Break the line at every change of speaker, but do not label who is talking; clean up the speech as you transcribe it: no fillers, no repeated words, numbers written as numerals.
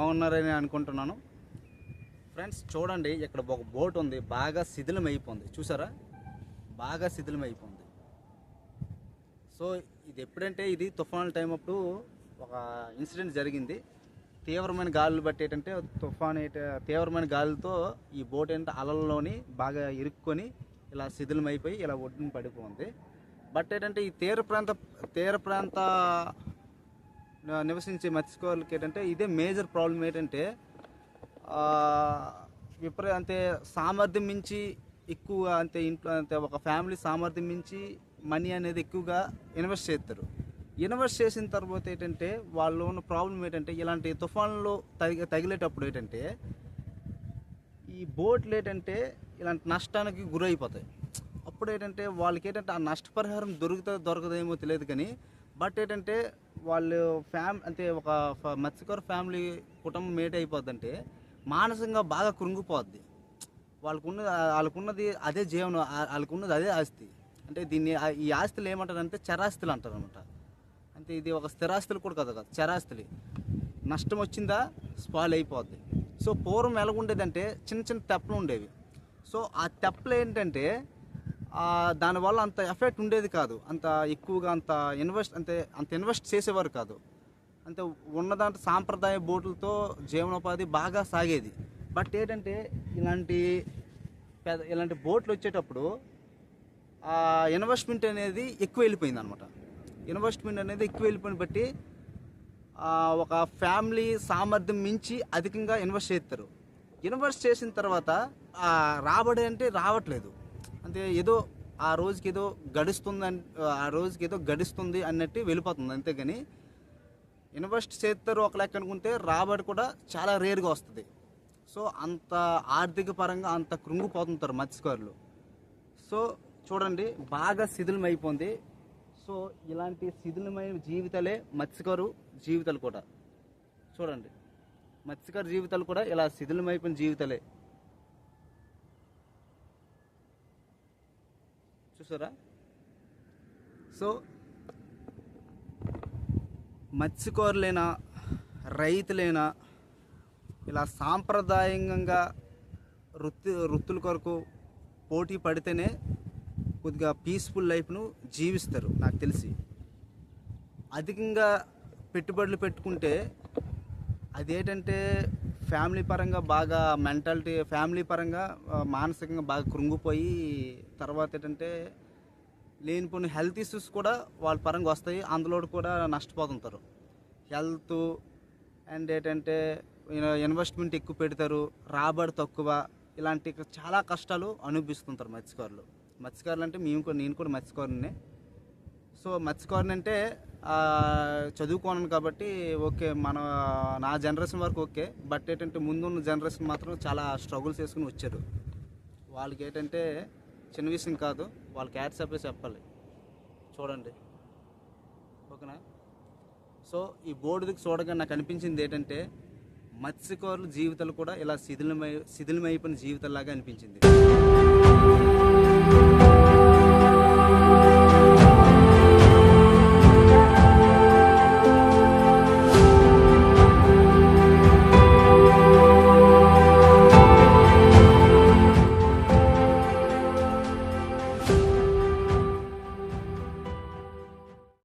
బాగున్నారని అనుకుంటున్నాను. ఫ్రెండ్స్ చూడండి, ఇక్కడ ఒక బోట్ ఉంది, బాగా శిథిలం అయిపోయింది. చూసారా, బాగా శిథిలం అయిపోయింది. సో ఇది ఎప్పుడంటే ఇది తుఫాన్ టైం అప్పుడు ఒక ఇన్సిడెంట్ జరిగింది. తీవ్రమైన గాలులు బట్టి ఏంటంటే తీవ్రమైన గాలితో ఈ బోట్ ఏంటంటే అలల్లోని బాగా ఇరుక్కొని ఇలా శిథిలం అయిపోయి ఇలా ఒడ్డున పడిపోయింది. బట్ ఏంటంటే ఈ తీర ప్రాంత నివసించే మత్స్యకారులకి ఏంటంటే ఇదే మేజర్ ప్రాబ్లం. ఏంటంటే అంటే సామర్థ్యం మించి ఎక్కువ అంతే ఇంట్లో అంతే ఒక ఫ్యామిలీ సామర్థ్యం మించి మనీ అనేది ఎక్కువగా ఇన్వెస్ట్ చేస్తారు. ఇన్వెస్ట్ చేసిన తర్వాత ఏంటంటే వాళ్ళు ఉన్న ప్రాబ్లం ఏంటంటే ఇలాంటి తుఫాన్లు తగిలేటప్పుడు ఏంటంటే ఈ బోట్లు ఏంటంటే ఇలాంటి నష్టానికి గురైపోతాయి. అప్పుడు ఏంటంటే వాళ్ళకి ఏంటంటే ఆ నష్టపరిహారం దొరకదేమో తెలియదు కానీ, బట్ ఏంటంటే వాళ్ళు అంటే ఒక మత్స్యకారు ఫ్యామిలీ కుటుంబం అయిపోద్దంటే మానసికంగా బాగా కృంగిపోద్ది. వాళ్ళకున్నది అదే జీవనం, వాళ్ళకున్నది అదే ఆస్తి. అంటే ఈ ఆస్తులు ఏమంటారంటే చరాస్తులు అంటారు అనమాట. అంటే ఇది ఒక స్థిరాస్తులు కూడా కదా, చరాస్తులు. నష్టం వచ్చిందా స్పాయిల్ అయిపోద్ది. సో పూర్వం ఎలాగుండేదంటే చిన్న చిన్న తెప్పలు ఉండేవి. సో ఆ తెప్పలు ఏంటంటే దానివల్ల అంత ఎఫెక్ట్ ఉండేది కాదు, అంత ఎక్కువగా అంత ఇన్వెస్ట్ చేసేవారు కాదు. అంటే ఉన్నదాంట్లో సాంప్రదాయ బోట్లతో జీవనోపాధి బాగా సాగేది. బట్ ఏంటంటే ఇలాంటి బోట్లు వచ్చేటప్పుడు ఆ ఇన్వెస్ట్మెంట్ అనేది ఎక్కువ వెళ్ళిపోయింది అనమాట. ఇన్వెస్ట్మెంట్ అనేది ఎక్కువ వెళ్ళిపోయిన బట్టి ఒక ఫ్యామిలీ సామర్థ్యం మించి అధికంగా ఇన్వెస్ట్ చేస్తారు. ఇన్వెస్ట్ చేసిన తర్వాత రాబడి అంటే రావట్లేదు. అంటే ఏదో ఆ రోజుకి ఏదో గడుస్తుంది అన్నట్టు వెళ్ళిపోతుంది. అంతేగాని ఇన్వెస్ట్ చేస్తారు ఒక లెక్క అనుకుంటే రాబడి కూడా చాలా రేర్గా వస్తుంది. సో అంత ఆర్థిక పరంగా అంత కృంగిపోతుంటారు మత్స్యకారులు. సో చూడండి, బాగా శిథిలం అయిపోయింది. సో ఇలాంటి శిథిలమైన జీవితాలే మత్స్యకారు జీవితాలు కూడా. చూడండి, మత్స్యకారు జీవితాలు కూడా ఇలా శిథిలమైపోయిన జీవితాలే. చూసారా? సో మత్స్యకారులైనా రైతులైనా ఇలా సాంప్రదాయంగా వృత్తుల కొరకు పోటీ పడితేనే కొద్దిగా పీస్ఫుల్ లైఫ్ను జీవిస్తారు. నాకు తెలిసి అధికంగా పెట్టుబడులు పెట్టుకుంటే అదేంటంటే ఫ్యామిలీ పరంగా బాగా ఫ్యామిలీ పరంగా మానసికంగా బాగా కృంగిపోయి తర్వాత ఏంటంటే లేనిపోయిన హెల్త్ ఇష్యూస్ కూడా వాళ్ళ పరంగా వస్తాయి. అందులో కూడా నష్టపోతుంటారు. హెల్త్ అండ్ ఏంటంటే ఇన్వెస్ట్మెంట్ ఎక్కువ పెడతారు, రాబడి తక్కువ, ఇలాంటి చాలా కష్టాలు అనుభవిస్తుంటారు మత్స్యకారులు అంటే నేను కూడా మత్స్యకారునే. సో మత్స్యకారుని అంటే చదువుకోను కాబట్టి ఓకే, నా జనరేషన్ వరకు ఓకే. బట్ ఏంటంటే ముందున్న జనరేషన్ మాత్రం చాలా స్ట్రగుల్స్ చేసుకుని వచ్చారు. వాళ్ళకి ఏంటంటే చిన్న విషయం కాదు, వాళ్ళకి యాడ్స్ చెప్పాలి. చూడండి, ఓకేనా? సో ఈ బోర్డు దిక్కు చూడగా నాకు అనిపించింది ఏంటంటే మత్స్యకారుల జీవితాలు కూడా ఇలా శిథిలమైపోయిన జీవితాల్లాగా అనిపించింది.